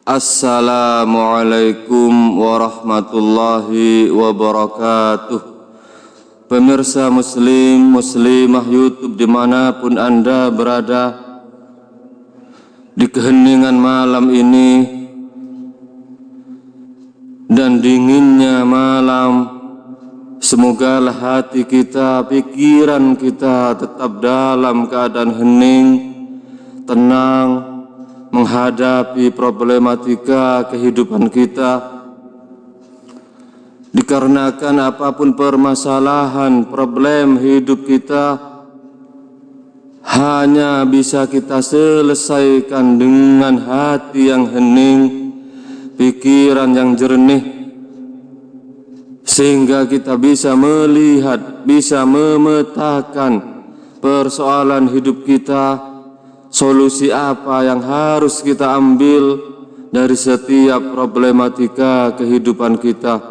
Assalamualaikum warahmatullahi wabarakatuh. Pemirsa muslim, muslimah YouTube dimanapun Anda berada, di keheningan malam ini dan dinginnya malam, semogalah hati kita, pikiran kita tetap dalam keadaan hening, tenang, menghadapi problematika kehidupan kita. Dikarenakan apapun permasalahan, problem hidup kita hanya bisa kita selesaikan dengan hati yang hening, pikiran yang jernih, sehingga kita bisa melihat, bisa memetakan persoalan hidup kita, solusi apa yang harus kita ambil dari setiap problematika kehidupan kita.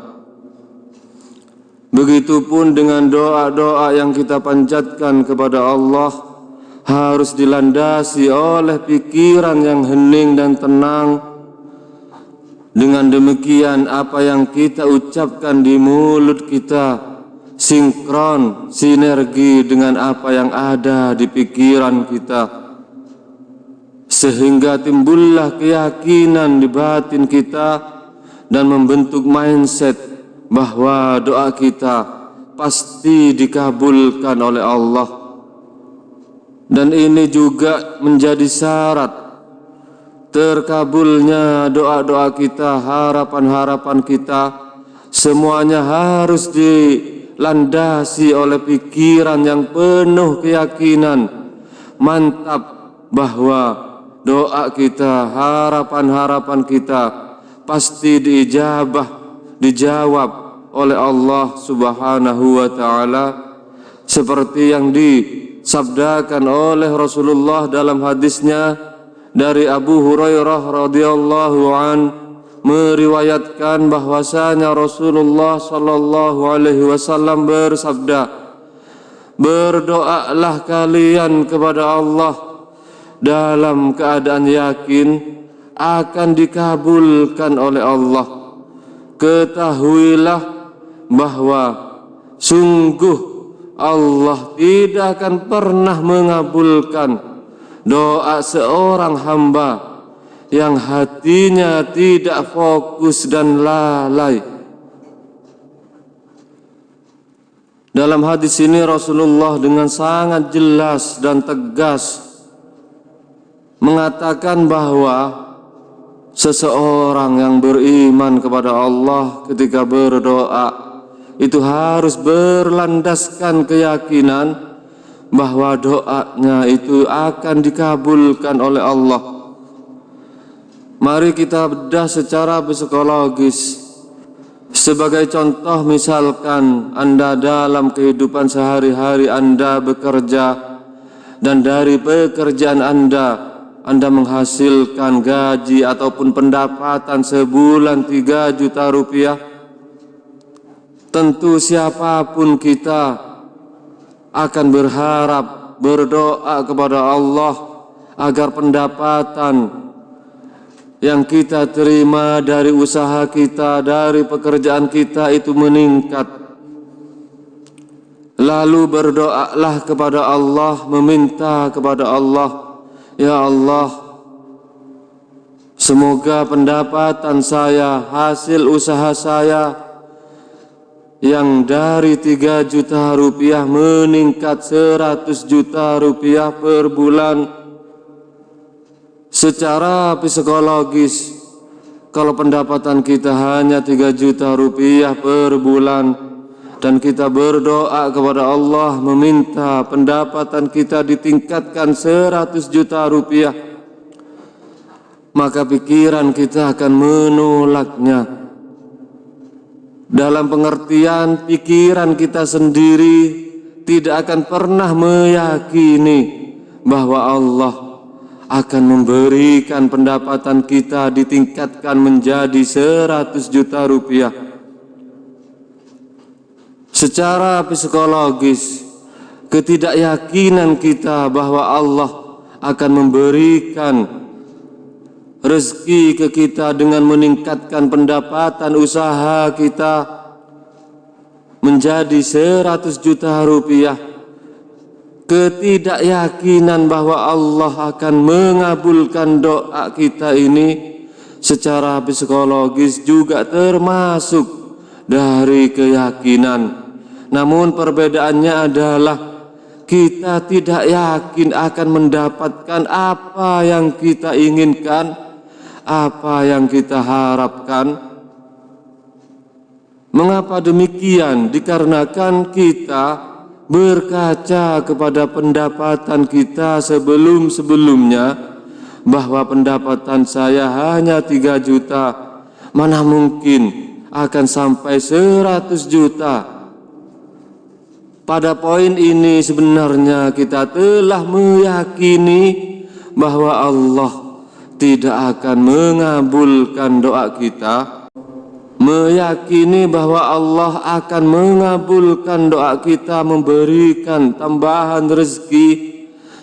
Begitupun dengan doa-doa yang kita panjatkan kepada Allah harus dilandasi oleh pikiran yang hening dan tenang. Dengan demikian apa yang kita ucapkan di mulut kita sinkron, sinergi dengan apa yang ada di pikiran kita, sehingga timbullah keyakinan di batin kita dan membentuk mindset bahwa doa kita pasti dikabulkan oleh Allah. Dan ini juga menjadi syarat terkabulnya doa-doa kita, harapan-harapan kita, semuanya harus dilandasi oleh pikiran yang penuh keyakinan mantap bahwa doa kita, harapan-harapan kita pasti dijawab oleh Allah Subhanahu wa ta'ala, seperti yang disabdakan oleh Rasulullah dalam hadisnya dari Abu Hurairah radhiyallahu an, meriwayatkan bahwasanya Rasulullah sallallahu alaihi wasallam bersabda, berdoalah kalian kepada Allah dalam keadaan yakin akan dikabulkan oleh Allah. Ketahuilah bahwa sungguh Allah tidak akan pernah mengabulkan doa seorang hamba yang hatinya tidak fokus dan lalai. Dalam hadis ini Rasulullah dengan sangat jelas dan tegas mengatakan bahwa seseorang yang beriman kepada Allah ketika berdoa itu harus berlandaskan keyakinan bahwa doanya itu akan dikabulkan oleh Allah. Mari kita bedah secara psikologis. Sebagai contoh, misalkan Anda dalam kehidupan sehari-hari Anda bekerja, dan dari pekerjaan Anda menghasilkan gaji ataupun pendapatan sebulan 3 juta rupiah. Tentu siapapun kita akan berharap, berdoa kepada Allah agar pendapatan yang kita terima dari usaha kita, dari pekerjaan kita itu meningkat. Lalu berdoalah kepada Allah, meminta kepada Allah, ya Allah, semoga pendapatan saya, hasil usaha saya yang dari 3 juta rupiah meningkat 100 juta rupiah per bulan. Secara psikologis, kalau pendapatan kita hanya 3 juta rupiah per bulan dan kita berdoa kepada Allah meminta pendapatan kita ditingkatkan 100 juta rupiah, maka pikiran kita akan menolaknya. Dalam pengertian pikiran kita sendiri tidak akan pernah meyakini bahwa Allah akan memberikan pendapatan kita ditingkatkan menjadi 100 juta rupiah. Secara psikologis, ketidakyakinan kita bahwa Allah akan memberikan rezeki ke kita dengan meningkatkan pendapatan usaha kita menjadi 100 juta rupiah. Ketidakyakinan bahwa Allah akan mengabulkan doa kita ini secara psikologis juga termasuk dari keyakinan. Namun perbedaannya adalah kita tidak yakin akan mendapatkan apa yang kita inginkan, apa yang kita harapkan. Mengapa demikian? Dikarenakan kita berkaca kepada pendapatan kita sebelum-sebelumnya, bahwa pendapatan saya hanya 3 juta, mana mungkin akan sampai 100 juta. Pada poin ini sebenarnya kita telah meyakini bahwa Allah tidak akan mengabulkan doa kita, meyakini bahwa Allah akan mengabulkan doa kita, memberikan tambahan rezeki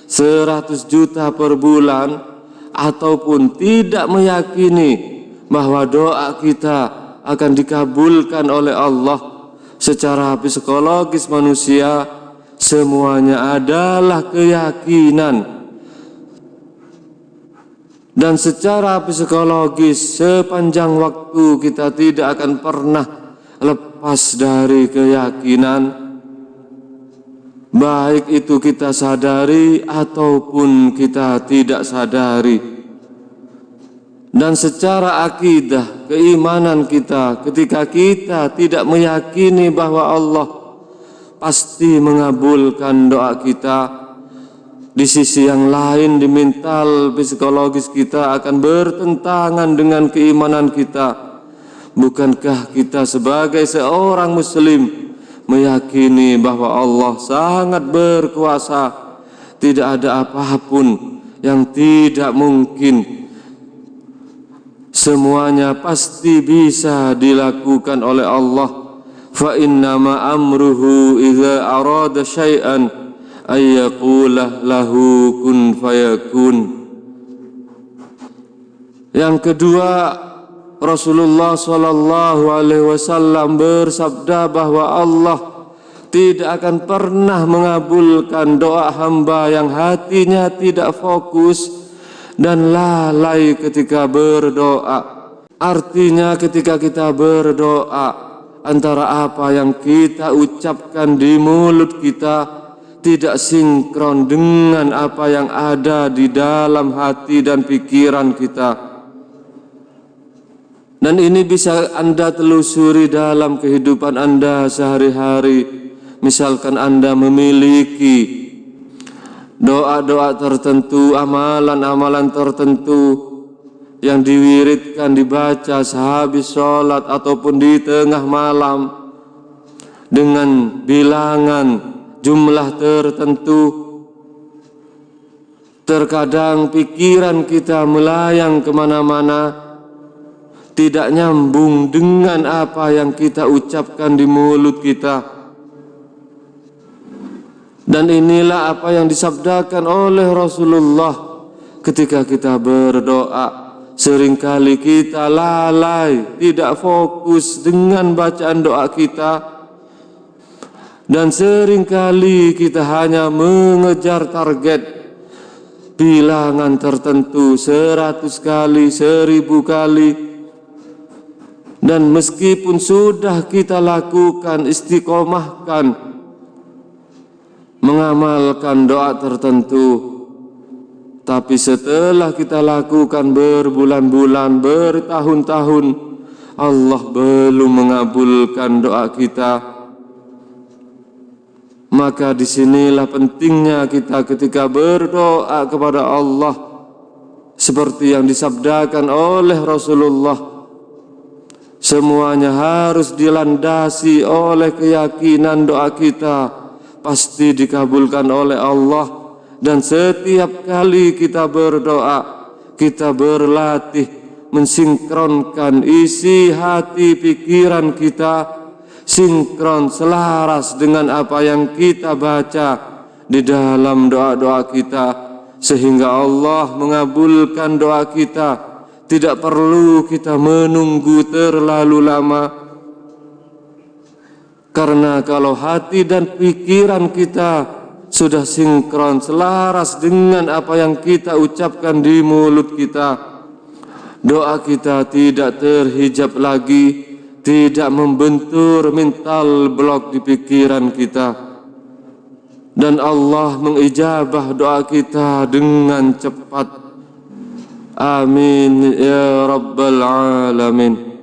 100 juta per bulan, ataupun tidak meyakini bahwa doa kita akan dikabulkan oleh Allah. Secara psikologis manusia semuanya adalah keyakinan, dan secara psikologis sepanjang waktu kita tidak akan pernah lepas dari keyakinan, baik itu kita sadari ataupun kita tidak sadari. Dan secara akidah, keimanan kita, ketika kita tidak meyakini bahwa Allah pasti mengabulkan doa kita, di sisi yang lain di mental psikologis kita akan bertentangan dengan keimanan kita. Bukankah kita sebagai seorang muslim meyakini bahwa Allah sangat berkuasa, tidak ada apapun yang tidak mungkin, semuanya pasti bisa dilakukan oleh Allah. Fa innama amruhu idza arada syai'an ayyaqula lahu kun fayakun. Yang kedua, Rasulullah sallallahu alaihi wasallam bersabda bahwa Allah tidak akan pernah mengabulkan doa hamba yang hatinya tidak fokus dan lalai ketika berdoa. Artinya ketika kita berdoa, antara apa yang kita ucapkan di mulut kita tidak sinkron dengan apa yang ada di dalam hati dan pikiran kita. Dan ini bisa Anda telusuri dalam kehidupan Anda sehari-hari. Misalkan Anda memiliki doa-doa tertentu, amalan-amalan tertentu yang diwiridkan, dibaca sehabis sholat ataupun di tengah malam dengan bilangan jumlah tertentu. Terkadang pikiran kita melayang kemana-mana, tidak nyambung dengan apa yang kita ucapkan di mulut kita. Dan inilah apa yang disabdakan oleh Rasulullah ketika kita berdoa. Seringkali kita lalai, tidak fokus dengan bacaan doa kita, dan seringkali kita hanya mengejar target bilangan tertentu 100 kali, 1000 kali. Dan meskipun sudah kita lakukan, istiqomahkan, mengamalkan doa tertentu, tapi setelah kita lakukan berbulan-bulan, bertahun-tahun, Allah belum mengabulkan doa kita. Maka disinilah pentingnya kita ketika berdoa kepada Allah, seperti yang disabdakan oleh Rasulullah, semuanya harus dilandasi oleh keyakinan doa kita pasti dikabulkan oleh Allah. Dan setiap kali kita berdoa, kita berlatih mensinkronkan isi hati pikiran kita, sinkron selaras dengan apa yang kita baca di dalam doa-doa kita, sehingga Allah mengabulkan doa kita tidak perlu kita menunggu terlalu lama. Karena kalau hati dan pikiran kita sudah sinkron, selaras dengan apa yang kita ucapkan di mulut kita, doa kita tidak terhijab lagi, tidak membentur mental blok di pikiran kita, dan Allah mengijabah doa kita dengan cepat. Amin ya rabbal alamin.